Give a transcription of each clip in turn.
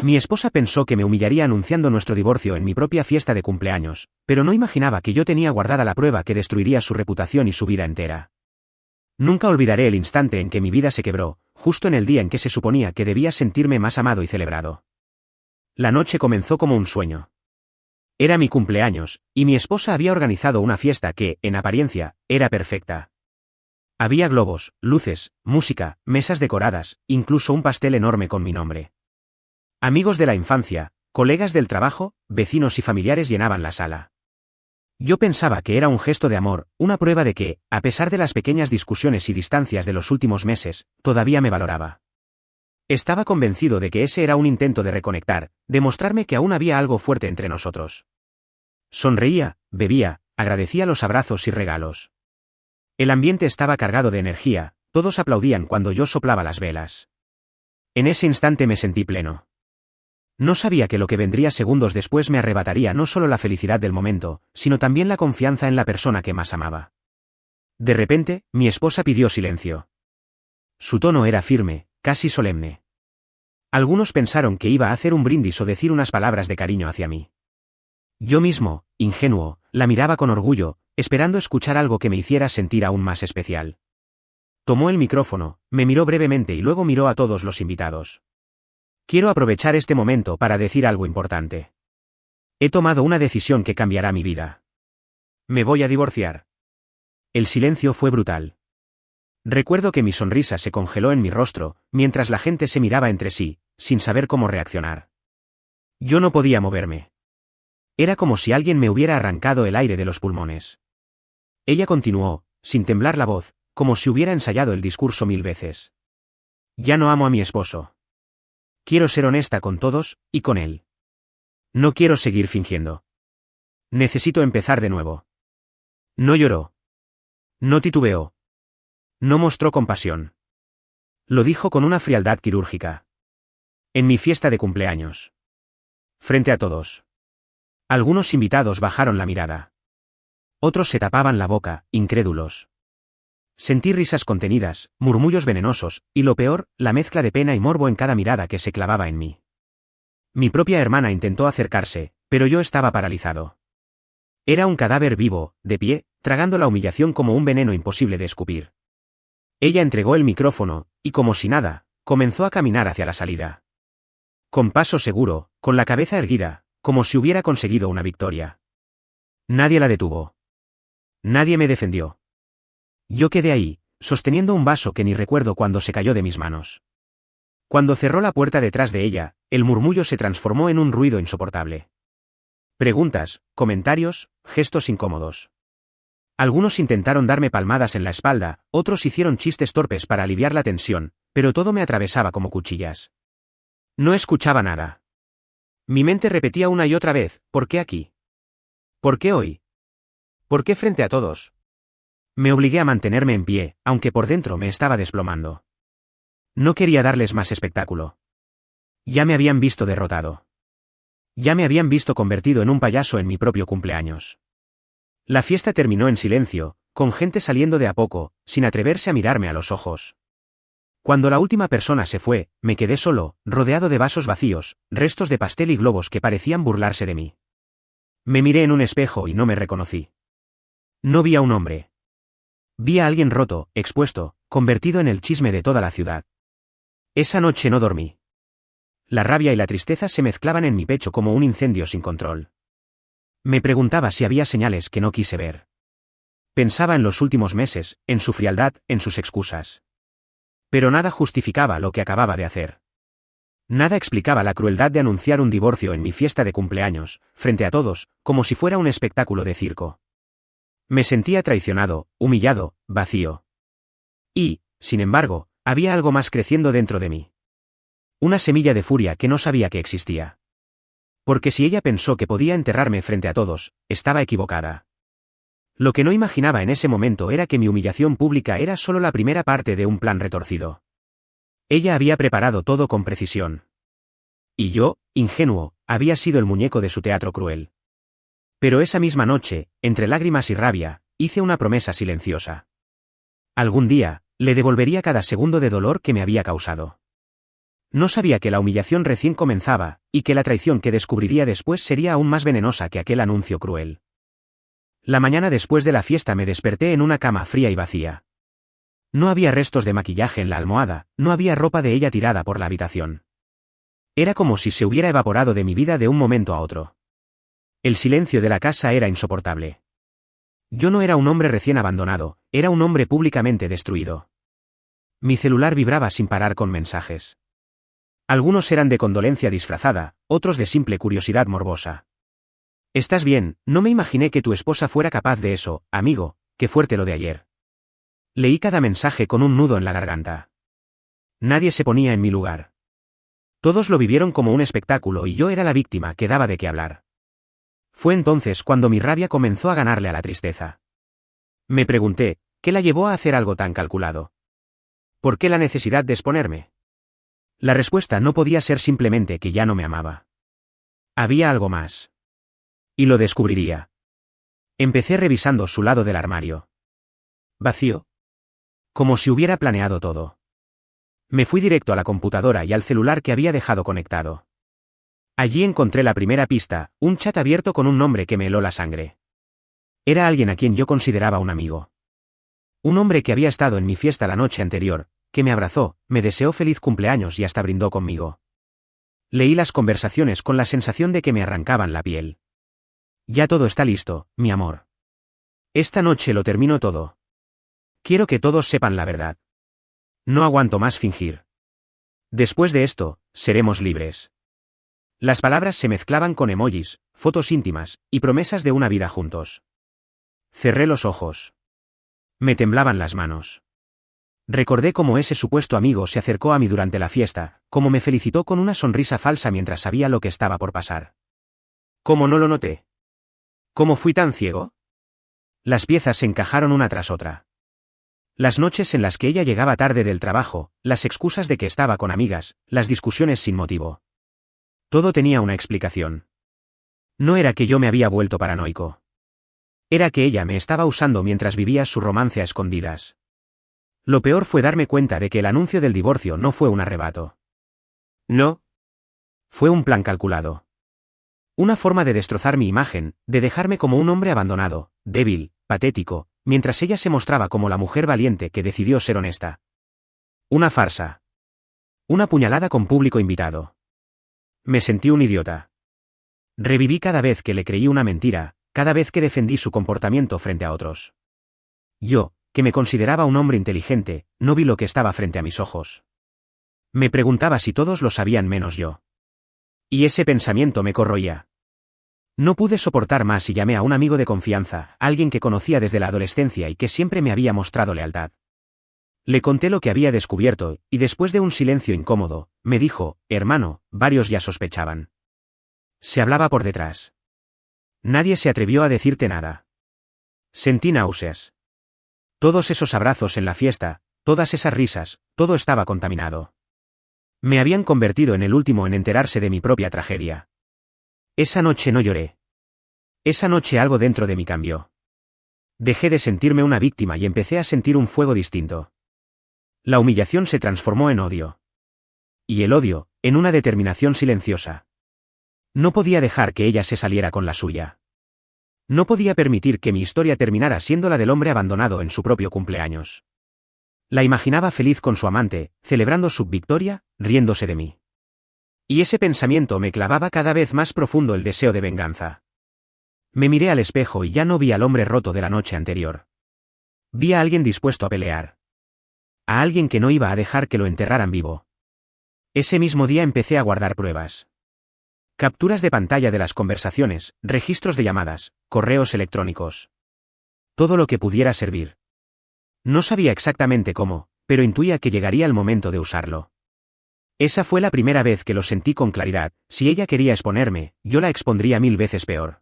Mi esposa pensó que me humillaría anunciando nuestro divorcio en mi propia fiesta de cumpleaños, pero no imaginaba que yo tenía guardada la prueba que destruiría su reputación y su vida entera. Nunca olvidaré el instante en que mi vida se quebró, justo en el día en que se suponía que debía sentirme más amado y celebrado. La noche comenzó como un sueño. Era mi cumpleaños, y mi esposa había organizado una fiesta que, en apariencia, era perfecta. Había globos, luces, música, mesas decoradas, incluso un pastel enorme con mi nombre. Amigos de la infancia, colegas del trabajo, vecinos y familiares llenaban la sala. Yo pensaba que era un gesto de amor, una prueba de que, a pesar de las pequeñas discusiones y distancias de los últimos meses, todavía me valoraba. Estaba convencido de que ese era un intento de reconectar, de mostrarme que aún había algo fuerte entre nosotros. Sonreía, bebía, agradecía los abrazos y regalos. El ambiente estaba cargado de energía, todos aplaudían cuando yo soplaba las velas. En ese instante me sentí pleno. No sabía que lo que vendría segundos después me arrebataría no solo la felicidad del momento, sino también la confianza en la persona que más amaba. De repente, mi esposa pidió silencio. Su tono era firme, casi solemne. Algunos pensaron que iba a hacer un brindis o decir unas palabras de cariño hacia mí. Yo mismo, ingenuo, la miraba con orgullo, esperando escuchar algo que me hiciera sentir aún más especial. Tomó el micrófono, me miró brevemente y luego miró a todos los invitados. Quiero aprovechar este momento para decir algo importante. He tomado una decisión que cambiará mi vida. Me voy a divorciar. El silencio fue brutal. Recuerdo que mi sonrisa se congeló en mi rostro, mientras la gente se miraba entre sí, sin saber cómo reaccionar. Yo no podía moverme. Era como si alguien me hubiera arrancado el aire de los pulmones. Ella continuó, sin temblar la voz, como si hubiera ensayado el discurso 1000 veces. Ya no amo a mi esposo. Quiero ser honesta con todos, y con él. No quiero seguir fingiendo. Necesito empezar de nuevo. No lloró. No titubeó. No mostró compasión. Lo dijo con una frialdad quirúrgica. En mi fiesta de cumpleaños. Frente a todos. Algunos invitados bajaron la mirada. Otros se tapaban la boca, incrédulos. Sentí risas contenidas, murmullos venenosos, y lo peor, la mezcla de pena y morbo en cada mirada que se clavaba en mí. Mi propia hermana intentó acercarse, pero yo estaba paralizado. Era un cadáver vivo, de pie, tragando la humillación como un veneno imposible de escupir. Ella entregó el micrófono, y como si nada, comenzó a caminar hacia la salida. Con paso seguro, con la cabeza erguida, como si hubiera conseguido una victoria. Nadie la detuvo. Nadie me defendió. Yo quedé ahí, sosteniendo un vaso que ni recuerdo cuando se cayó de mis manos. Cuando cerró la puerta detrás de ella, el murmullo se transformó en un ruido insoportable. Preguntas, comentarios, gestos incómodos. Algunos intentaron darme palmadas en la espalda, otros hicieron chistes torpes para aliviar la tensión, pero todo me atravesaba como cuchillas. No escuchaba nada. Mi mente repetía una y otra vez, ¿por qué aquí? ¿Por qué hoy? ¿Por qué frente a todos? Me obligué a mantenerme en pie, aunque por dentro me estaba desplomando. No quería darles más espectáculo. Ya me habían visto derrotado. Ya me habían visto convertido en un payaso en mi propio cumpleaños. La fiesta terminó en silencio, con gente saliendo de a poco, sin atreverse a mirarme a los ojos. Cuando la última persona se fue, me quedé solo, rodeado de vasos vacíos, restos de pastel y globos que parecían burlarse de mí. Me miré en un espejo y no me reconocí. No vi a un hombre. Vi a alguien roto, expuesto, convertido en el chisme de toda la ciudad. Esa noche no dormí. La rabia y la tristeza se mezclaban en mi pecho como un incendio sin control. Me preguntaba si había señales que no quise ver. Pensaba en los últimos meses, en su frialdad, en sus excusas. Pero nada justificaba lo que acababa de hacer. Nada explicaba la crueldad de anunciar un divorcio en mi fiesta de cumpleaños, frente a todos, como si fuera un espectáculo de circo. Me sentía traicionado, humillado, vacío. Y, sin embargo, había algo más creciendo dentro de mí. Una semilla de furia que no sabía que existía. Porque si ella pensó que podía enterrarme frente a todos, estaba equivocada. Lo que no imaginaba en ese momento era que mi humillación pública era solo la primera parte de un plan retorcido. Ella había preparado todo con precisión. Y yo, ingenuo, había sido el muñeco de su teatro cruel. Pero esa misma noche, entre lágrimas y rabia, hice una promesa silenciosa. Algún día, le devolvería cada segundo de dolor que me había causado. No sabía que la humillación recién comenzaba, y que la traición que descubriría después sería aún más venenosa que aquel anuncio cruel. La mañana después de la fiesta me desperté en una cama fría y vacía. No había restos de maquillaje en la almohada, no había ropa de ella tirada por la habitación. Era como si se hubiera evaporado de mi vida de un momento a otro. El silencio de la casa era insoportable. Yo no era un hombre recién abandonado, era un hombre públicamente destruido. Mi celular vibraba sin parar con mensajes. Algunos eran de condolencia disfrazada, otros de simple curiosidad morbosa. «¿Estás bien? No me imaginé que tu esposa fuera capaz de eso, amigo, qué fuerte lo de ayer». Leí cada mensaje con un nudo en la garganta. Nadie se ponía en mi lugar. Todos lo vivieron como un espectáculo y yo era la víctima que daba de qué hablar. Fue entonces cuando mi rabia comenzó a ganarle a la tristeza. Me pregunté, ¿qué la llevó a hacer algo tan calculado? ¿Por qué la necesidad de exponerme? La respuesta no podía ser simplemente que ya no me amaba. Había algo más. Y lo descubriría. Empecé revisando su lado del armario. Vacío. Como si hubiera planeado todo. Me fui directo a la computadora y al celular que había dejado conectado. Allí encontré la primera pista, un chat abierto con un nombre que me heló la sangre. Era alguien a quien yo consideraba un amigo. Un hombre que había estado en mi fiesta la noche anterior, que me abrazó, me deseó feliz cumpleaños y hasta brindó conmigo. Leí las conversaciones con la sensación de que me arrancaban la piel. Ya todo está listo, mi amor. Esta noche lo termino todo. Quiero que todos sepan la verdad. No aguanto más fingir. Después de esto, seremos libres. Las palabras se mezclaban con emojis, fotos íntimas, y promesas de una vida juntos. Cerré los ojos. Me temblaban las manos. Recordé cómo ese supuesto amigo se acercó a mí durante la fiesta, cómo me felicitó con una sonrisa falsa mientras sabía lo que estaba por pasar. ¿Cómo no lo noté? ¿Cómo fui tan ciego? Las piezas se encajaron una tras otra. Las noches en las que ella llegaba tarde del trabajo, las excusas de que estaba con amigas, las discusiones sin motivo. Todo tenía una explicación. No era que yo me había vuelto paranoico. Era que ella me estaba usando mientras vivía su romance a escondidas. Lo peor fue darme cuenta de que el anuncio del divorcio no fue un arrebato. No. Fue un plan calculado. Una forma de destrozar mi imagen, de dejarme como un hombre abandonado, débil, patético, mientras ella se mostraba como la mujer valiente que decidió ser honesta. Una farsa. Una puñalada con público invitado. Me sentí un idiota. Reviví cada vez que le creí una mentira, cada vez que defendí su comportamiento frente a otros. Yo, que me consideraba un hombre inteligente, no vi lo que estaba frente a mis ojos. Me preguntaba si todos lo sabían menos yo. Y ese pensamiento me corroía. No pude soportar más y llamé a un amigo de confianza, alguien que conocía desde la adolescencia y que siempre me había mostrado lealtad. Le conté lo que había descubierto, y después de un silencio incómodo, me dijo, hermano, varios ya sospechaban. Se hablaba por detrás. Nadie se atrevió a decirte nada. Sentí náuseas. Todos esos abrazos en la fiesta, todas esas risas, todo estaba contaminado. Me habían convertido en el último en enterarse de mi propia tragedia. Esa noche no lloré. Esa noche algo dentro de mí cambió. Dejé de sentirme una víctima y empecé a sentir un fuego distinto. La humillación se transformó en odio. Y el odio, en una determinación silenciosa. No podía dejar que ella se saliera con la suya. No podía permitir que mi historia terminara siendo la del hombre abandonado en su propio cumpleaños. La imaginaba feliz con su amante, celebrando su victoria, riéndose de mí. Y ese pensamiento me clavaba cada vez más profundo el deseo de venganza. Me miré al espejo y ya no vi al hombre roto de la noche anterior. Vi a alguien dispuesto a pelear. A alguien que no iba a dejar que lo enterraran vivo. Ese mismo día empecé a guardar pruebas. Capturas de pantalla de las conversaciones, registros de llamadas, correos electrónicos. Todo lo que pudiera servir. No sabía exactamente cómo, pero intuía que llegaría el momento de usarlo. Esa fue la primera vez que lo sentí con claridad. Si ella quería exponerme, yo la expondría 1000 veces peor.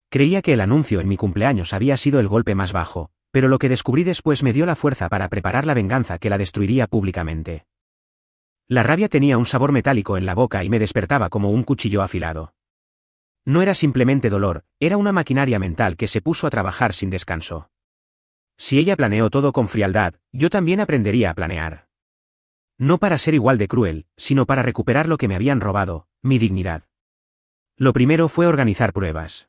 Creía que el anuncio en mi cumpleaños había sido el golpe más bajo, pero lo que descubrí después me dio la fuerza para preparar la venganza que la destruiría públicamente. La rabia tenía un sabor metálico en la boca y me despertaba como un cuchillo afilado. No era simplemente dolor, era una maquinaria mental que se puso a trabajar sin descanso. Si ella planeó todo con frialdad, yo también aprendería a planear. No para ser igual de cruel, sino para recuperar lo que me habían robado, mi dignidad. Lo primero fue organizar pruebas.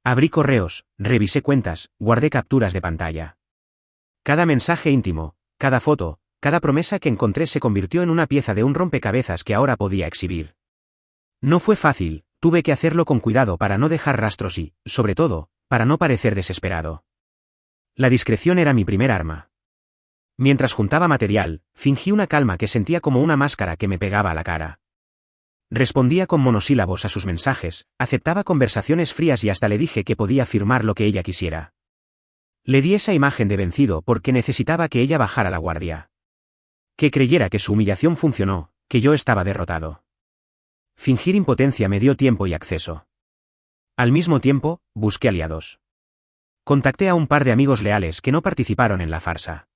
Abrí correos, revisé cuentas, guardé capturas de pantalla. Cada mensaje íntimo, cada foto, cada promesa que encontré se convirtió en una pieza de un rompecabezas que ahora podía exhibir. No fue fácil, tuve que hacerlo con cuidado para no dejar rastros y, sobre todo, para no parecer desesperado. La discreción era mi primer arma. Mientras juntaba material, fingí una calma que sentía como una máscara que me pegaba a la cara. Respondía con monosílabos a sus mensajes, aceptaba conversaciones frías y hasta le dije que podía firmar lo que ella quisiera. Le di esa imagen de vencido porque necesitaba que ella bajara la guardia. Que creyera que su humillación funcionó, que yo estaba derrotado. Fingir impotencia me dio tiempo y acceso. Al mismo tiempo, busqué aliados. Contacté a un par de amigos leales que no participaron en la farsa.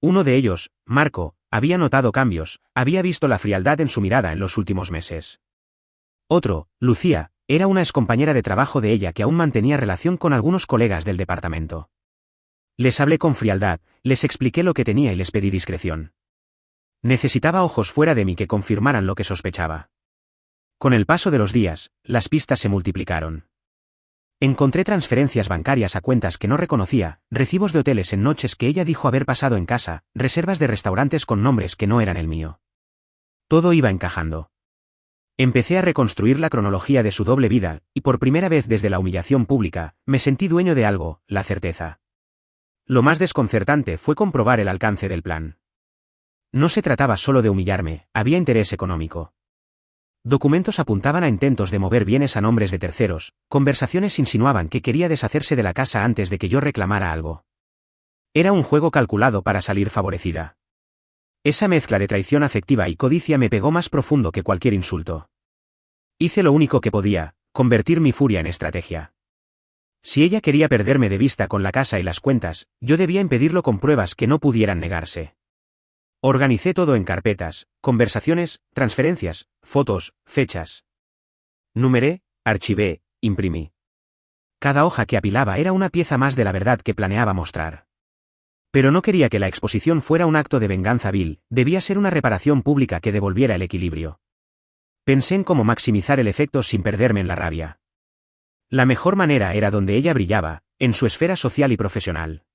Uno de ellos, Marco, había notado cambios, había visto la frialdad en su mirada en los últimos meses. Otro, Lucía, era una excompañera de trabajo de ella que aún mantenía relación con algunos colegas del departamento. Les hablé con frialdad, les expliqué lo que tenía y les pedí discreción. Necesitaba ojos fuera de mí que confirmaran lo que sospechaba. Con el paso de los días, las pistas se multiplicaron. Encontré transferencias bancarias a cuentas que no reconocía, recibos de hoteles en noches que ella dijo haber pasado en casa, reservas de restaurantes con nombres que no eran el mío. Todo iba encajando. Empecé a reconstruir la cronología de su doble vida, y por primera vez desde la humillación pública, me sentí dueño de algo, la certeza. Lo más desconcertante fue comprobar el alcance del plan. No se trataba solo de humillarme, había interés económico. Documentos apuntaban a intentos de mover bienes a nombres de terceros, conversaciones insinuaban que quería deshacerse de la casa antes de que yo reclamara algo. Era un juego calculado para salir favorecida. Esa mezcla de traición afectiva y codicia me pegó más profundo que cualquier insulto. Hice lo único que podía, convertir mi furia en estrategia. Si ella quería perderme de vista con la casa y las cuentas, yo debía impedirlo con pruebas que no pudieran negarse. Organicé todo en carpetas, conversaciones, transferencias, fotos, fechas. Numeré, archivé, imprimí. Cada hoja que apilaba era una pieza más de la verdad que planeaba mostrar. Pero no quería que la exposición fuera un acto de venganza vil, debía ser una reparación pública que devolviera el equilibrio. Pensé en cómo maximizar el efecto sin perderme en la rabia. La mejor manera era donde ella brillaba, en su esfera social y profesional.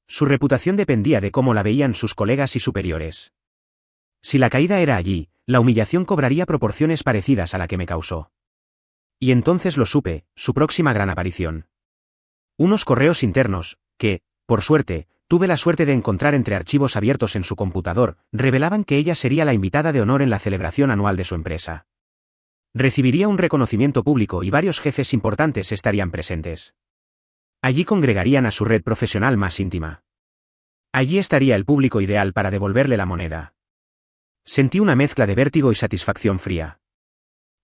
Su reputación dependía de cómo la veían sus colegas y superiores. Si la caída era allí, la humillación cobraría proporciones parecidas a la que me causó. Y entonces lo supe, su próxima gran aparición. Unos correos internos, que, por suerte, tuve la suerte de encontrar entre archivos abiertos en su computador, revelaban que ella sería la invitada de honor en la celebración anual de su empresa. Recibiría un reconocimiento público y varios jefes importantes estarían presentes. Allí congregarían a su red profesional más íntima. Allí estaría el público ideal para devolverle la moneda. Sentí una mezcla de vértigo y satisfacción fría.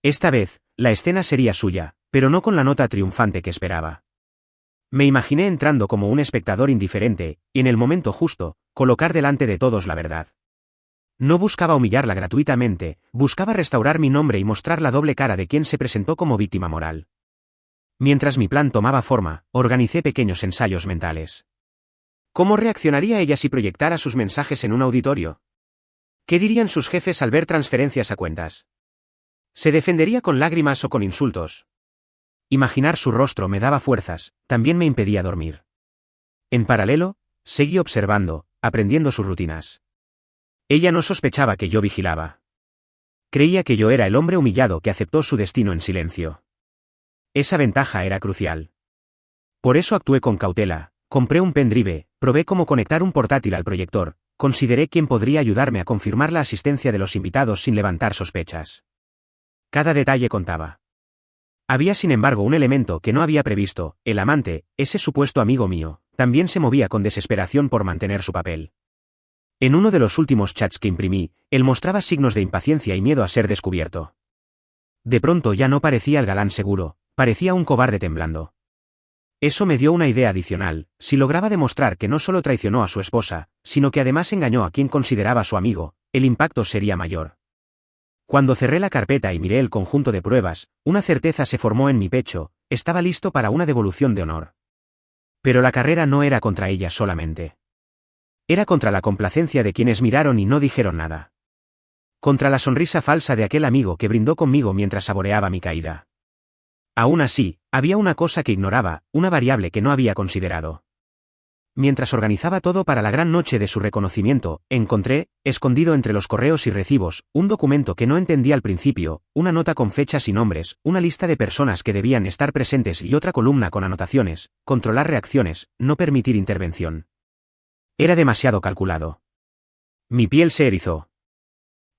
Esta vez, la escena sería suya, pero no con la nota triunfante que esperaba. Me imaginé entrando como un espectador indiferente, y en el momento justo, colocar delante de todos la verdad. No buscaba humillarla gratuitamente, buscaba restaurar mi nombre y mostrar la doble cara de quien se presentó como víctima moral. Mientras mi plan tomaba forma, organicé pequeños ensayos mentales. ¿Cómo reaccionaría ella si proyectara sus mensajes en un auditorio? ¿Qué dirían sus jefes al ver transferencias a cuentas? ¿Se defendería con lágrimas o con insultos? Imaginar su rostro me daba fuerzas, también me impedía dormir. En paralelo, seguí observando, aprendiendo sus rutinas. Ella no sospechaba que yo vigilaba. Creía que yo era el hombre humillado que aceptó su destino en silencio. Esa ventaja era crucial. Por eso actué con cautela, compré un pendrive, probé cómo conectar un portátil al proyector, consideré quién podría ayudarme a confirmar la asistencia de los invitados sin levantar sospechas. Cada detalle contaba. Había sin embargo un elemento que no había previsto, el amante, ese supuesto amigo mío, también se movía con desesperación por mantener su papel. En uno de los últimos chats que imprimí, él mostraba signos de impaciencia y miedo a ser descubierto. De pronto ya no parecía el galán seguro, parecía un cobarde temblando. Eso me dio una idea adicional: si lograba demostrar que no solo traicionó a su esposa, sino que además engañó a quien consideraba su amigo, el impacto sería mayor. Cuando cerré la carpeta y miré el conjunto de pruebas, una certeza se formó en mi pecho: estaba listo para una devolución de honor. Pero la carrera no era contra ella solamente. Era contra la complacencia de quienes miraron y no dijeron nada. Contra la sonrisa falsa de aquel amigo que brindó conmigo mientras saboreaba mi caída. Aún así, había una cosa que ignoraba, una variable que no había considerado. Mientras organizaba todo para la gran noche de su reconocimiento, encontré, escondido entre los correos y recibos, un documento que no entendí al principio, una nota con fechas y nombres, una lista de personas que debían estar presentes y otra columna con anotaciones, controlar reacciones, no permitir intervención. Era demasiado calculado. Mi piel se erizó.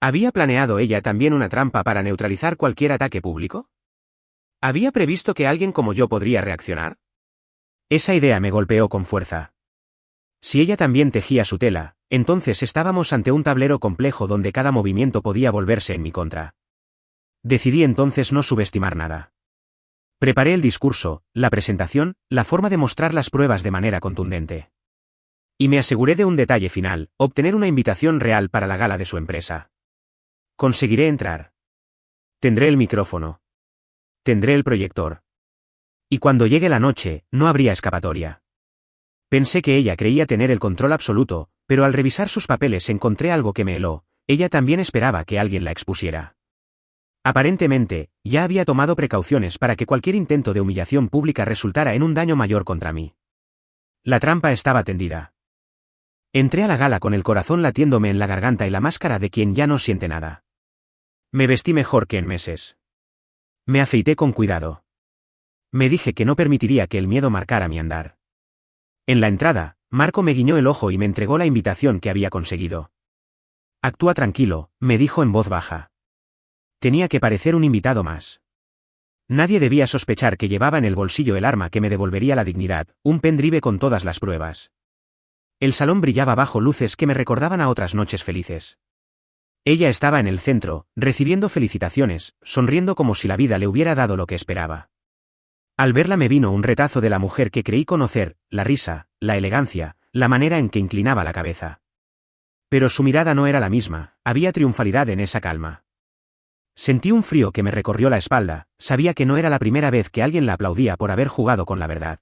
¿Había planeado ella también una trampa para neutralizar cualquier ataque público? ¿Había previsto que alguien como yo podría reaccionar? Esa idea me golpeó con fuerza. Si ella también tejía su tela, entonces estábamos ante un tablero complejo donde cada movimiento podía volverse en mi contra. Decidí entonces no subestimar nada. Preparé el discurso, la presentación, la forma de mostrar las pruebas de manera contundente. Y me aseguré de un detalle final, obtener una invitación real para la gala de su empresa. Conseguiré entrar. Tendré el micrófono. Tendré el proyector. Y cuando llegue la noche, no habría escapatoria. Pensé que ella creía tener el control absoluto, pero al revisar sus papeles encontré algo que me heló. Ella también esperaba que alguien la expusiera. Aparentemente, ya había tomado precauciones para que cualquier intento de humillación pública resultara en un daño mayor contra mí. La trampa estaba tendida. Entré a la gala con el corazón latiéndome en la garganta y la máscara de quien ya no siente nada. Me vestí mejor que en meses. Me afeité con cuidado. Me dije que no permitiría que el miedo marcara mi andar. En la entrada, Marco me guiñó el ojo y me entregó la invitación que había conseguido. Actúa tranquilo, me dijo en voz baja. Tenía que parecer un invitado más. Nadie debía sospechar que llevaba en el bolsillo el arma que me devolvería la dignidad, un pendrive con todas las pruebas. El salón brillaba bajo luces que me recordaban a otras noches felices. Ella estaba en el centro, recibiendo felicitaciones, sonriendo como si la vida le hubiera dado lo que esperaba. Al verla me vino un retazo de la mujer que creí conocer, la risa, la elegancia, la manera en que inclinaba la cabeza. Pero su mirada no era la misma, había triunfalidad en esa calma. Sentí un frío que me recorrió la espalda, sabía que no era la primera vez que alguien la aplaudía por haber jugado con la verdad.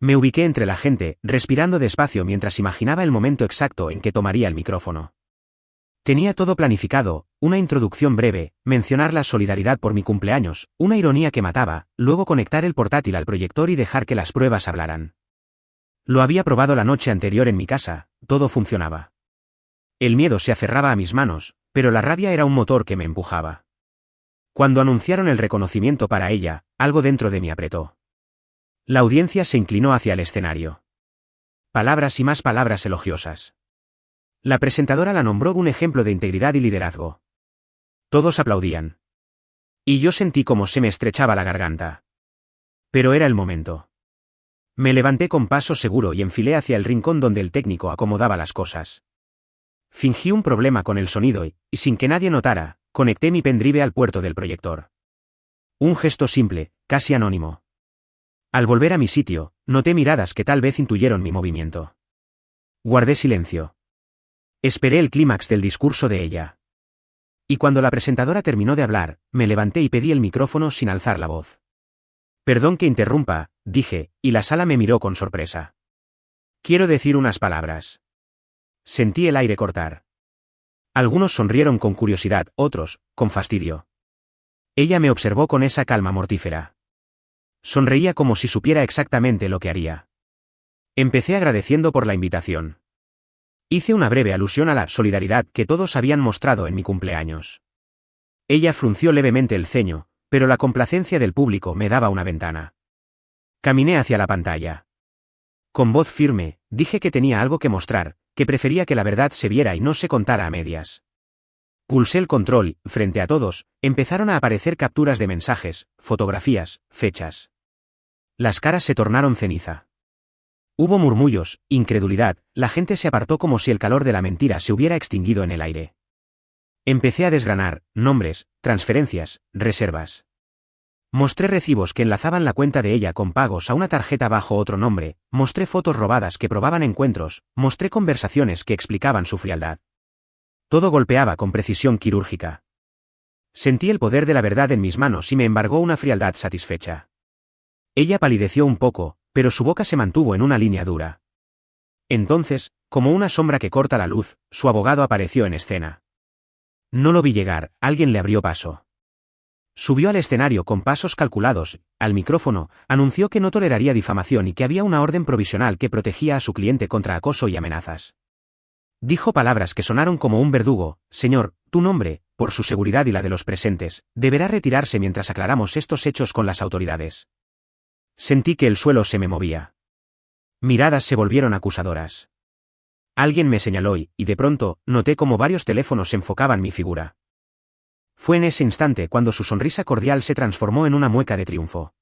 Me ubiqué entre la gente, respirando despacio mientras imaginaba el momento exacto en que tomaría el micrófono. Tenía todo planificado, una introducción breve, mencionar la solidaridad por mi cumpleaños, una ironía que mataba, luego conectar el portátil al proyector y dejar que las pruebas hablaran. Lo había probado la noche anterior en mi casa, todo funcionaba. El miedo se aferraba a mis manos, pero la rabia era un motor que me empujaba. Cuando anunciaron el reconocimiento para ella, algo dentro de mí apretó. La audiencia se inclinó hacia el escenario. Palabras y más palabras elogiosas. La presentadora la nombró un ejemplo de integridad y liderazgo. Todos aplaudían. Y yo sentí como se me estrechaba la garganta. Pero era el momento. Me levanté con paso seguro y enfilé hacia el rincón donde el técnico acomodaba las cosas. Fingí un problema con el sonido y, sin que nadie notara, conecté mi pendrive al puerto del proyector. Un gesto simple, casi anónimo. Al volver a mi sitio, noté miradas que tal vez intuyeron mi movimiento. Guardé silencio. Esperé el clímax del discurso de ella. Y cuando la presentadora terminó de hablar, me levanté y pedí el micrófono sin alzar la voz. Perdón que interrumpa, dije, y la sala me miró con sorpresa. Quiero decir unas palabras. Sentí el aire cortar. Algunos sonrieron con curiosidad, otros, con fastidio. Ella me observó con esa calma mortífera. Sonreía como si supiera exactamente lo que haría. Empecé agradeciendo por la invitación. Hice una breve alusión a la solidaridad que todos habían mostrado en mi cumpleaños. Ella frunció levemente el ceño, pero la complacencia del público me daba una ventana. Caminé hacia la pantalla. Con voz firme, dije que tenía algo que mostrar, que prefería que la verdad se viera y no se contara a medias. Pulsé el control, frente a todos, empezaron a aparecer capturas de mensajes, fotografías, fechas. Las caras se tornaron ceniza. Hubo murmullos, incredulidad, la gente se apartó como si el calor de la mentira se hubiera extinguido en el aire. Empecé a desgranar, nombres, transferencias, reservas. Mostré recibos que enlazaban la cuenta de ella con pagos a una tarjeta bajo otro nombre, mostré fotos robadas que probaban encuentros, mostré conversaciones que explicaban su frialdad. Todo golpeaba con precisión quirúrgica. Sentí el poder de la verdad en mis manos y me embargó una frialdad satisfecha. Ella palideció un poco, pero su boca se mantuvo en una línea dura. Entonces, como una sombra que corta la luz, su abogado apareció en escena. No lo vi llegar, alguien le abrió paso. Subió al escenario con pasos calculados, al micrófono, anunció que no toleraría difamación y que había una orden provisional que protegía a su cliente contra acoso y amenazas. Dijo palabras que sonaron como un verdugo: señor, tu nombre, por su seguridad y la de los presentes, deberá retirarse mientras aclaramos estos hechos con las autoridades. Sentí que el suelo se me movía. Miradas se volvieron acusadoras. Alguien me señaló y, de pronto, noté como varios teléfonos enfocaban mi figura. Fue en ese instante cuando su sonrisa cordial se transformó en una mueca de triunfo.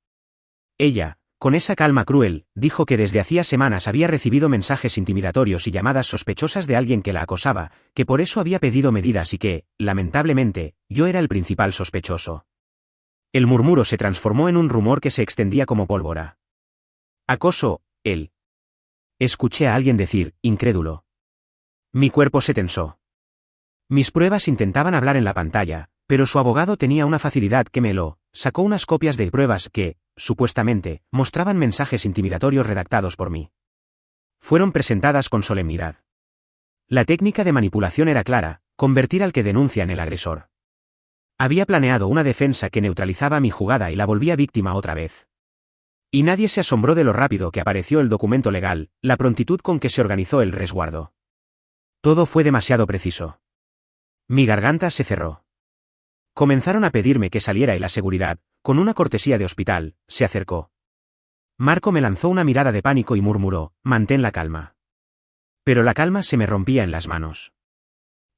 Ella, con esa calma cruel, dijo que desde hacía semanas había recibido mensajes intimidatorios y llamadas sospechosas de alguien que la acosaba, que por eso había pedido medidas y que, lamentablemente, yo era el principal sospechoso. El murmuro se transformó en un rumor que se extendía como pólvora. Acoso, él. Escuché a alguien decir, incrédulo. Mi cuerpo se tensó. Mis pruebas intentaban hablar en la pantalla, pero su abogado tenía una facilidad que me heló. Sacó unas copias de pruebas que, supuestamente, mostraban mensajes intimidatorios redactados por mí. Fueron presentadas con solemnidad. La técnica de manipulación era clara: convertir al que denuncia en el agresor. Había planeado una defensa que neutralizaba mi jugada y la volvía víctima otra vez. Y nadie se asombró de lo rápido que apareció el documento legal, la prontitud con que se organizó el resguardo. Todo fue demasiado preciso. Mi garganta se cerró. Comenzaron a pedirme que saliera y la seguridad, con una cortesía de hospital, se acercó. Marco me lanzó una mirada de pánico y murmuró: mantén la calma. Pero la calma se me rompía en las manos.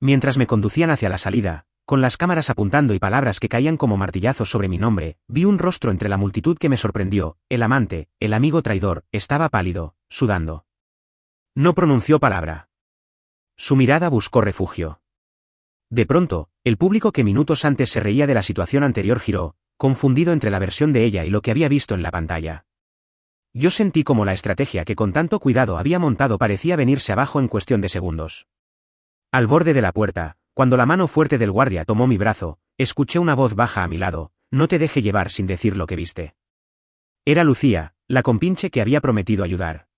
Mientras me conducían hacia la salida, con las cámaras apuntando y palabras que caían como martillazos sobre mi nombre, vi un rostro entre la multitud que me sorprendió: el amante, el amigo traidor, estaba pálido, sudando. No pronunció palabra. Su mirada buscó refugio. De pronto, el público que minutos antes se reía de la situación anterior giró, confundido entre la versión de ella y lo que había visto en la pantalla. Yo sentí como la estrategia que con tanto cuidado había montado parecía venirse abajo en cuestión de segundos. Al borde de la puerta, cuando la mano fuerte del guardia tomó mi brazo, escuché una voz baja a mi lado: no te deje llevar sin decir lo que viste. Era Lucía, la compinche que había prometido ayudar.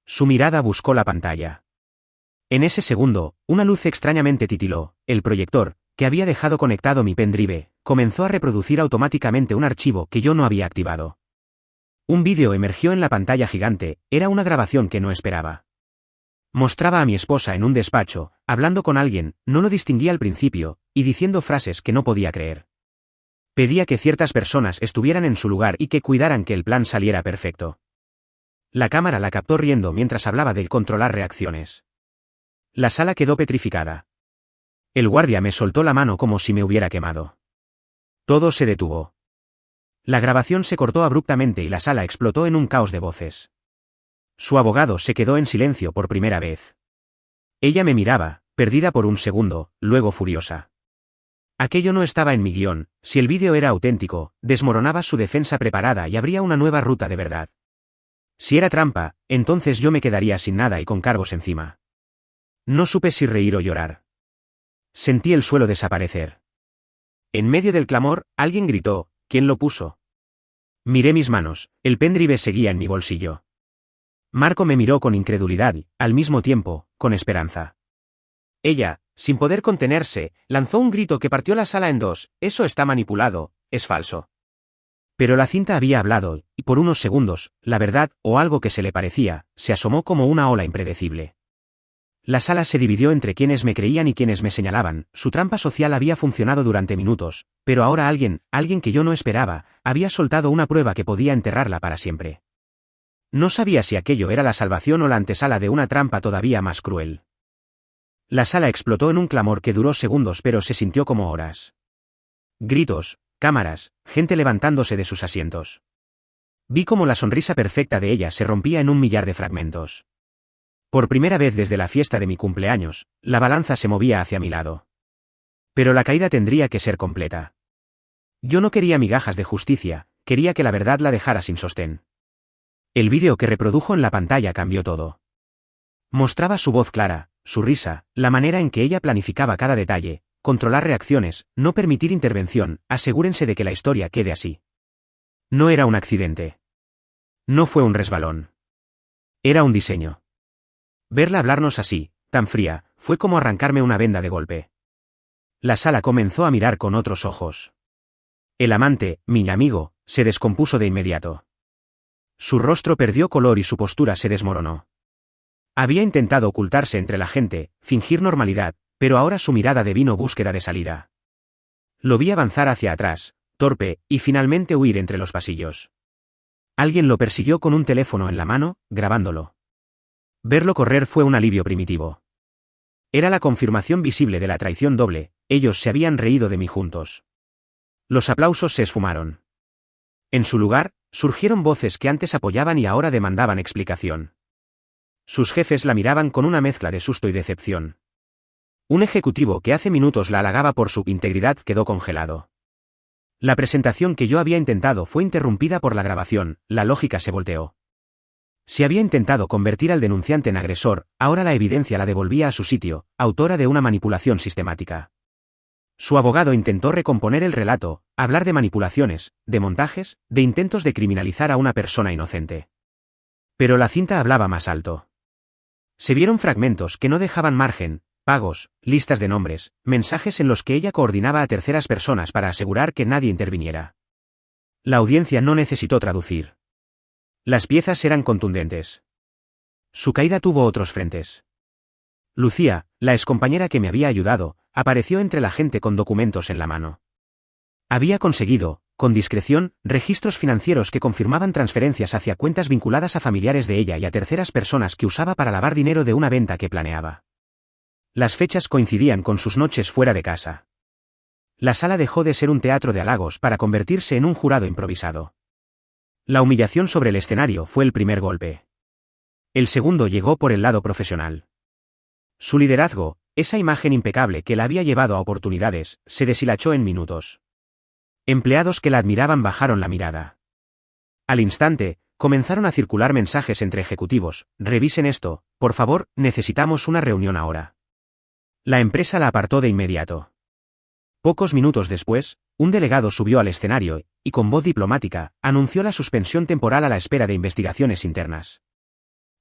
Su mirada buscó la pantalla. En ese segundo, una luz extrañamente titiló. El proyector, que había dejado conectado mi pendrive, comenzó a reproducir automáticamente un archivo que yo no había activado. Un vídeo emergió en la pantalla gigante. Era una grabación que no esperaba. Mostraba a mi esposa en un despacho, hablando con alguien, no lo distinguía al principio, y diciendo frases que no podía creer. Pedía que ciertas personas estuvieran en su lugar y que cuidaran que el plan saliera perfecto. La cámara la captó riendo mientras hablaba de controlar reacciones. La sala quedó petrificada. El guardia me soltó la mano como si me hubiera quemado. Todo se detuvo. La grabación se cortó abruptamente y la sala explotó en un caos de voces. Su abogado se quedó en silencio por primera vez. Ella me miraba, perdida por un segundo, luego furiosa. Aquello no estaba en mi guión. Si el vídeo era auténtico, desmoronaba su defensa preparada y habría una nueva ruta de verdad. Si era trampa, entonces yo me quedaría sin nada y con cargos encima. No supe si reír o llorar. Sentí el suelo desaparecer. En medio del clamor, alguien gritó: ¿quién lo puso? Miré mis manos, el pendrive seguía en mi bolsillo. Marco me miró con incredulidad y, al mismo tiempo, con esperanza. Ella, sin poder contenerse, lanzó un grito que partió la sala en dos: eso está manipulado, es falso. Pero la cinta había hablado, y por unos segundos, la verdad, o algo que se le parecía, se asomó como una ola impredecible. La sala se dividió entre quienes me creían y quienes me señalaban. Su trampa social había funcionado durante minutos, pero ahora alguien que yo no esperaba, había soltado una prueba que podía enterrarla para siempre. No sabía si aquello era la salvación o la antesala de una trampa todavía más cruel. La sala explotó en un clamor que duró segundos pero se sintió como horas. Gritos, cámaras, gente levantándose de sus asientos. Vi cómo la sonrisa perfecta de ella se rompía en un millar de fragmentos. Por primera vez desde la fiesta de mi cumpleaños, la balanza se movía hacia mi lado. Pero la caída tendría que ser completa. Yo no quería migajas de justicia, quería que la verdad la dejara sin sostén. El vídeo que reprodujo en la pantalla cambió todo. Mostraba su voz clara, su risa, la manera en que ella planificaba cada detalle: controlar reacciones, no permitir intervención, asegúrense de que la historia quede así. No era un accidente. No fue un resbalón. Era un diseño. Verla hablarnos así, tan fría, fue como arrancarme una venda de golpe. La sala comenzó a mirar con otros ojos. El amante, mi amigo, se descompuso de inmediato. Su rostro perdió color y su postura se desmoronó. Había intentado ocultarse entre la gente, fingir normalidad, pero ahora su mirada devino búsqueda de salida. Lo vi avanzar hacia atrás, torpe, y finalmente huir entre los pasillos. Alguien lo persiguió con un teléfono en la mano, grabándolo. Verlo correr fue un alivio primitivo. Era la confirmación visible de la traición doble, ellos se habían reído de mí juntos. Los aplausos se esfumaron. En su lugar, surgieron voces que antes apoyaban y ahora demandaban explicación. Sus jefes la miraban con una mezcla de susto y decepción. Un ejecutivo que hace minutos la halagaba por su integridad quedó congelado. La presentación que yo había intentado fue interrumpida por la grabación, la lógica se volteó. Si había intentado convertir al denunciante en agresor, ahora la evidencia la devolvía a su sitio, autora de una manipulación sistemática. Su abogado intentó recomponer el relato, hablar de manipulaciones, de montajes, de intentos de criminalizar a una persona inocente. Pero la cinta hablaba más alto. Se vieron fragmentos que no dejaban margen, pagos, listas de nombres, mensajes en los que ella coordinaba a terceras personas para asegurar que nadie interviniera. La audiencia no necesitó traducir. Las piezas eran contundentes. Su caída tuvo otros frentes. Lucía, la excompañera que me había ayudado, apareció entre la gente con documentos en la mano. Había conseguido, con discreción, registros financieros que confirmaban transferencias hacia cuentas vinculadas a familiares de ella y a terceras personas que usaba para lavar dinero de una venta que planeaba. Las fechas coincidían con sus noches fuera de casa. La sala dejó de ser un teatro de halagos para convertirse en un jurado improvisado. La humillación sobre el escenario fue el primer golpe. El segundo llegó por el lado profesional. Su liderazgo, esa imagen impecable que la había llevado a oportunidades, se deshilachó en minutos. Empleados que la admiraban bajaron la mirada. Al instante, comenzaron a circular mensajes entre ejecutivos: revisen esto, por favor, necesitamos una reunión ahora. La empresa la apartó de inmediato. Pocos minutos después, un delegado subió al escenario y, con voz diplomática, anunció la suspensión temporal a la espera de investigaciones internas.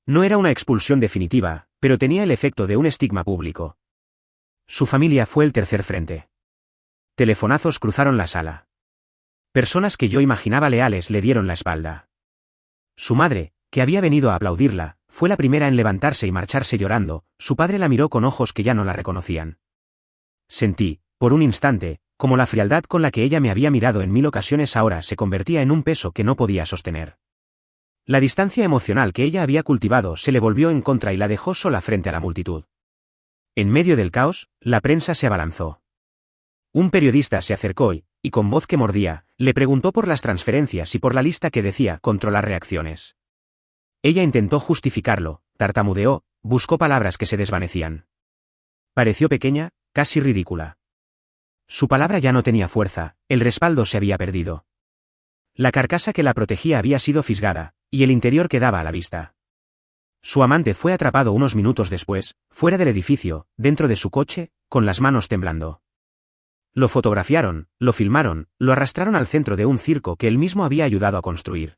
No era una expulsión definitiva, pero tenía el efecto de un estigma público. Su familia fue el tercer frente. Telefonazos cruzaron la sala. Personas que yo imaginaba leales le dieron la espalda. Su madre, que había venido a aplaudirla, fue la primera en levantarse y marcharse llorando. Su padre la miró con ojos que ya no la reconocían. Sentí, por un instante, como la frialdad con la que ella me había mirado en 1000 ocasiones ahora se convertía en un peso que no podía sostener. La distancia emocional que ella había cultivado se le volvió en contra y la dejó sola frente a la multitud. En medio del caos, la prensa se abalanzó. Un periodista se acercó y, con voz que mordía, le preguntó por las transferencias y por la lista que decía controlar reacciones. Ella intentó justificarlo, tartamudeó, buscó palabras que se desvanecían. Pareció pequeña, casi ridícula. Su palabra ya no tenía fuerza, el respaldo se había perdido. La carcasa que la protegía había sido fisgada, y el interior quedaba a la vista. Su amante fue atrapado unos minutos después, fuera del edificio, dentro de su coche, con las manos temblando. Lo fotografiaron, lo filmaron, lo arrastraron al centro de un circo que él mismo había ayudado a construir.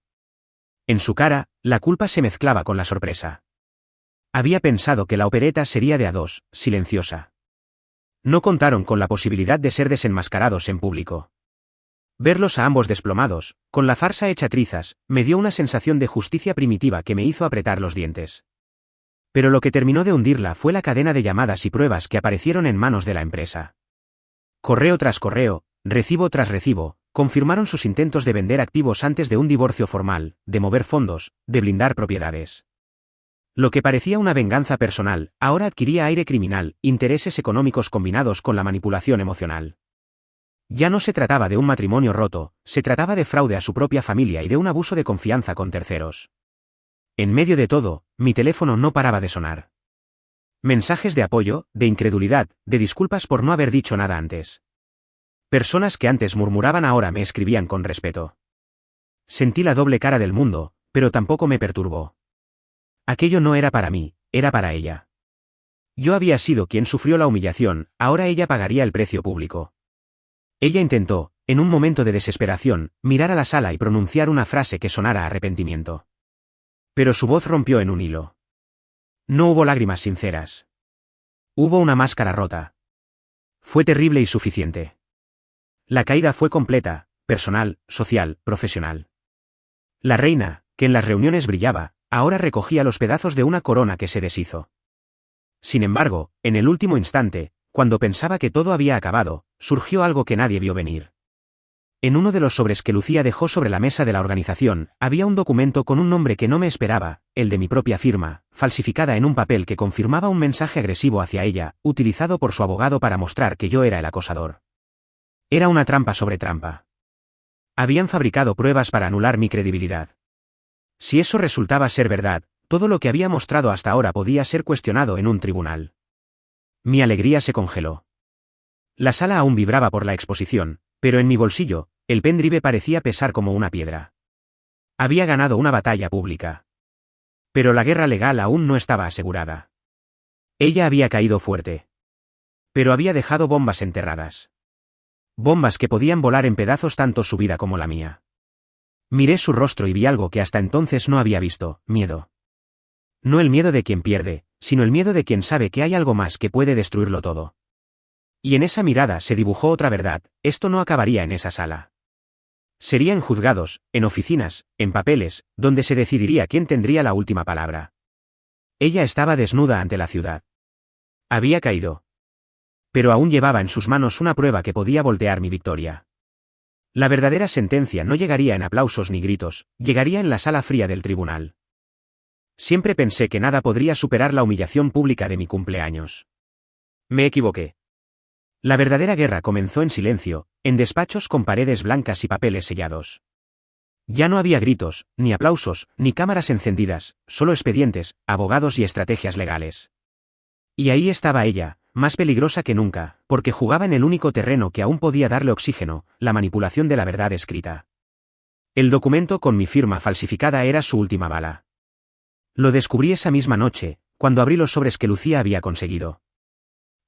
En su cara, la culpa se mezclaba con la sorpresa. Había pensado que la opereta sería de a dos, silenciosa. No contaron con la posibilidad de ser desenmascarados en público. Verlos a ambos desplomados, con la farsa hecha trizas, me dio una sensación de justicia primitiva que me hizo apretar los dientes. Pero lo que terminó de hundirla fue la cadena de llamadas y pruebas que aparecieron en manos de la empresa. Correo tras correo, recibo tras recibo, confirmaron sus intentos de vender activos antes de un divorcio formal, de mover fondos, de blindar propiedades. Lo que parecía una venganza personal, ahora adquiría aire criminal, intereses económicos combinados con la manipulación emocional. Ya no se trataba de un matrimonio roto, se trataba de fraude a su propia familia y de un abuso de confianza con terceros. En medio de todo, mi teléfono no paraba de sonar. Mensajes de apoyo, de incredulidad, de disculpas por no haber dicho nada antes. Personas que antes murmuraban ahora me escribían con respeto. Sentí la doble cara del mundo, pero tampoco me perturbó. Aquello no era para mí, era para ella. Yo había sido quien sufrió la humillación, ahora ella pagaría el precio público. Ella intentó, en un momento de desesperación, mirar a la sala y pronunciar una frase que sonara a arrepentimiento. Pero su voz rompió en un hilo. No hubo lágrimas sinceras. Hubo una máscara rota. Fue terrible y suficiente. La caída fue completa, personal, social, profesional. La reina, que en las reuniones brillaba, ahora recogía los pedazos de una corona que se deshizo. Sin embargo, en el último instante, cuando pensaba que todo había acabado, surgió algo que nadie vio venir. En uno de los sobres que Lucía dejó sobre la mesa de la organización, había un documento con un nombre que no me esperaba, el de mi propia firma, falsificada en un papel que confirmaba un mensaje agresivo hacia ella, utilizado por su abogado para mostrar que yo era el acosador. Era una trampa sobre trampa. Habían fabricado pruebas para anular mi credibilidad. Si eso resultaba ser verdad, todo lo que había mostrado hasta ahora podía ser cuestionado en un tribunal. Mi alegría se congeló. La sala aún vibraba por la exposición, pero en mi bolsillo, el pendrive parecía pesar como una piedra. Había ganado una batalla pública. Pero la guerra legal aún no estaba asegurada. Ella había caído fuerte. Pero había dejado bombas enterradas. Bombas que podían volar en pedazos tanto su vida como la mía. Miré su rostro y vi algo que hasta entonces no había visto: miedo. No el miedo de quien pierde, sino el miedo de quien sabe que hay algo más que puede destruirlo todo. Y en esa mirada se dibujó otra verdad: esto no acabaría en esa sala. Sería en juzgados, en oficinas, en papeles, donde se decidiría quién tendría la última palabra. Ella estaba desnuda ante la ciudad. Había caído. Pero aún llevaba en sus manos una prueba que podía voltear mi victoria. La verdadera sentencia no llegaría en aplausos ni gritos, llegaría en la sala fría del tribunal. Siempre pensé que nada podría superar la humillación pública de mi cumpleaños. Me equivoqué. La verdadera guerra comenzó en silencio, en despachos con paredes blancas y papeles sellados. Ya no había gritos, ni aplausos, ni cámaras encendidas, solo expedientes, abogados y estrategias legales. Y ahí estaba ella, más peligrosa que nunca, porque jugaba en el único terreno que aún podía darle oxígeno: la manipulación de la verdad escrita. El documento con mi firma falsificada era su última bala. Lo descubrí esa misma noche, cuando abrí los sobres que Lucía había conseguido.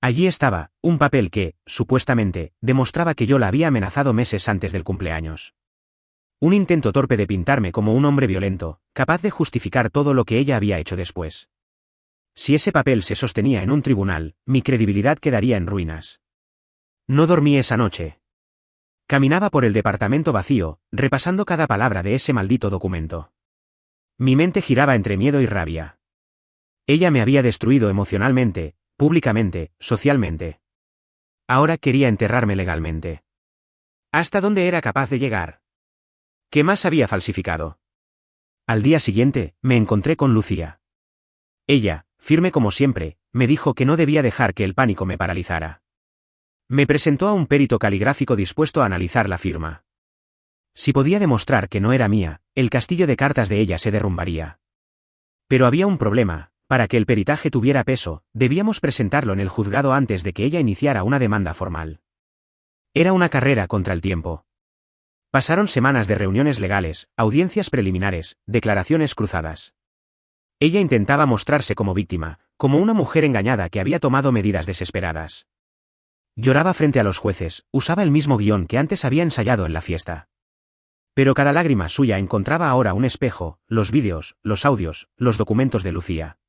Allí estaba, un papel que, supuestamente, demostraba que yo la había amenazado meses antes del cumpleaños. Un intento torpe de pintarme como un hombre violento, capaz de justificar todo lo que ella había hecho después. Si ese papel se sostenía en un tribunal, mi credibilidad quedaría en ruinas. No dormí esa noche. Caminaba por el departamento vacío, repasando cada palabra de ese maldito documento. Mi mente giraba entre miedo y rabia. Ella me había destruido emocionalmente, públicamente, socialmente. Ahora quería enterrarme legalmente. ¿Hasta dónde era capaz de llegar? ¿Qué más había falsificado? Al día siguiente, me encontré con Lucía. Ella, firme como siempre, me dijo que no debía dejar que el pánico me paralizara. Me presentó a un perito caligráfico dispuesto a analizar la firma. Si podía demostrar que no era mía, el castillo de cartas de ella se derrumbaría. Pero había un problema: para que el peritaje tuviera peso, debíamos presentarlo en el juzgado antes de que ella iniciara una demanda formal. Era una carrera contra el tiempo. Pasaron semanas de reuniones legales, audiencias preliminares, declaraciones cruzadas. Ella intentaba mostrarse como víctima, como una mujer engañada que había tomado medidas desesperadas. Lloraba frente a los jueces, usaba el mismo guión que antes había ensayado en la fiesta. Pero cada lágrima suya encontraba ahora un espejo: los vídeos, los audios, los documentos de Lucía.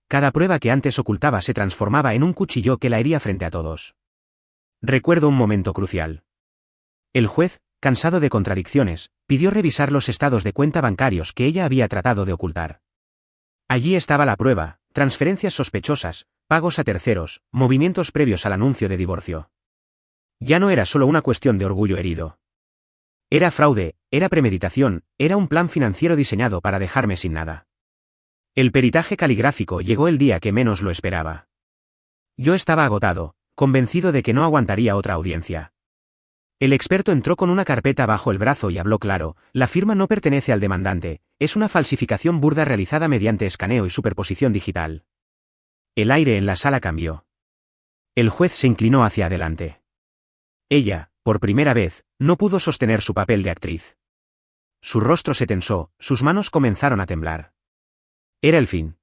Cada prueba que antes ocultaba se transformaba en un cuchillo que la hería frente a todos. Recuerdo un momento crucial. El juez, cansado de contradicciones, pidió revisar los estados de cuenta bancarios que ella había tratado de ocultar. Allí estaba la prueba: transferencias sospechosas, pagos a terceros, movimientos previos al anuncio de divorcio. Ya no era solo una cuestión de orgullo herido. Era fraude, era premeditación, era un plan financiero diseñado para dejarme sin nada. El peritaje caligráfico llegó el día que menos lo esperaba. Yo estaba agotado, convencido de que no aguantaría otra audiencia. El experto entró con una carpeta bajo el brazo y habló claro: la firma no pertenece al demandante, es una falsificación burda realizada mediante escaneo y superposición digital. El aire en la sala cambió. El juez se inclinó hacia adelante. Ella, por primera vez, no pudo sostener su papel de actriz. Su rostro se tensó, sus manos comenzaron a temblar. Era el fin.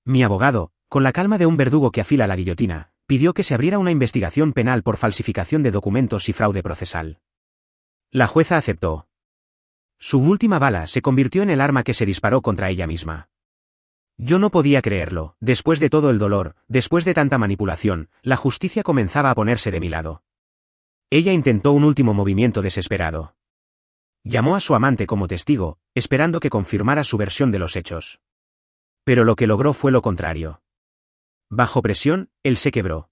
Mi abogado, con la calma de un verdugo que afila la guillotina, pidió que se abriera una investigación penal por falsificación de documentos y fraude procesal. La jueza aceptó. Su última bala se convirtió en el arma que se disparó contra ella misma. Yo no podía creerlo. Después de todo el dolor, después de tanta manipulación, la justicia comenzaba a ponerse de mi lado. Ella intentó un último movimiento desesperado. Llamó a su amante como testigo, esperando que confirmara su versión de los hechos. Pero lo que logró fue lo contrario. Bajo presión, él se quebró.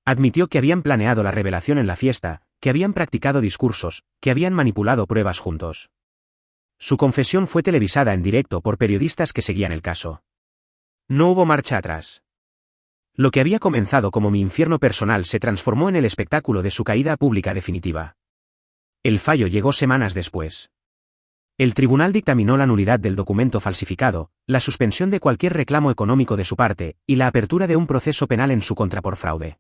Admitió que habían planeado la revelación en la fiesta, que habían practicado discursos, que habían manipulado pruebas juntos. Su confesión fue televisada en directo por periodistas que seguían el caso. No hubo marcha atrás. Lo que había comenzado como mi infierno personal se transformó en el espectáculo de su caída pública definitiva. El fallo llegó semanas después. El tribunal dictaminó la nulidad del documento falsificado, la suspensión de cualquier reclamo económico de su parte, y la apertura de un proceso penal en su contra por fraude.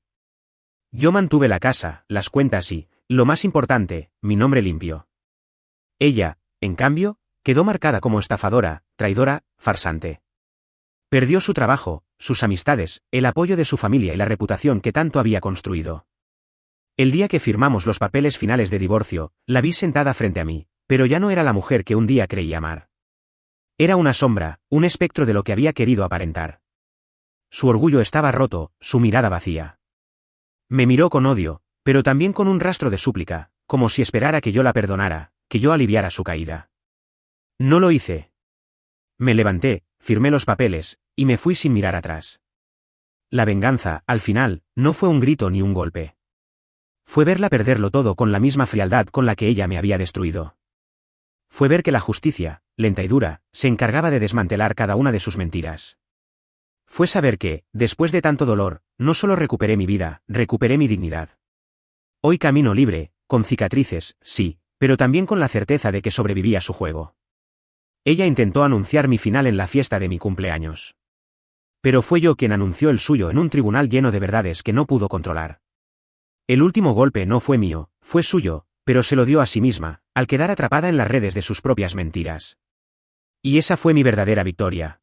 Yo mantuve la casa, las cuentas y, lo más importante, mi nombre limpio. Ella, en cambio, quedó marcada como estafadora, traidora, farsante. Perdió su trabajo, sus amistades, el apoyo de su familia y la reputación que tanto había construido. El día que firmamos los papeles finales de divorcio, la vi sentada frente a mí, pero ya no era la mujer que un día creí amar. Era una sombra, un espectro de lo que había querido aparentar. Su orgullo estaba roto, su mirada vacía. Me miró con odio, pero también con un rastro de súplica, como si esperara que yo la perdonara, que yo aliviara su caída. No lo hice. Me levanté, firmé los papeles, y me fui sin mirar atrás. La venganza, al final, no fue un grito ni un golpe. Fue verla perderlo todo con la misma frialdad con la que ella me había destruido. Fue ver que la justicia, lenta y dura, se encargaba de desmantelar cada una de sus mentiras. Fue saber que, después de tanto dolor, no solo recuperé mi vida, recuperé mi dignidad. Hoy camino libre, con cicatrices, sí, pero también con la certeza de que sobreviví a su juego. Ella intentó anunciar mi final en la fiesta de mi cumpleaños. Pero fue yo quien anunció el suyo en un tribunal lleno de verdades que no pudo controlar. El último golpe no fue mío, fue suyo, pero se lo dio a sí misma, al quedar atrapada en las redes de sus propias mentiras. Y esa fue mi verdadera victoria.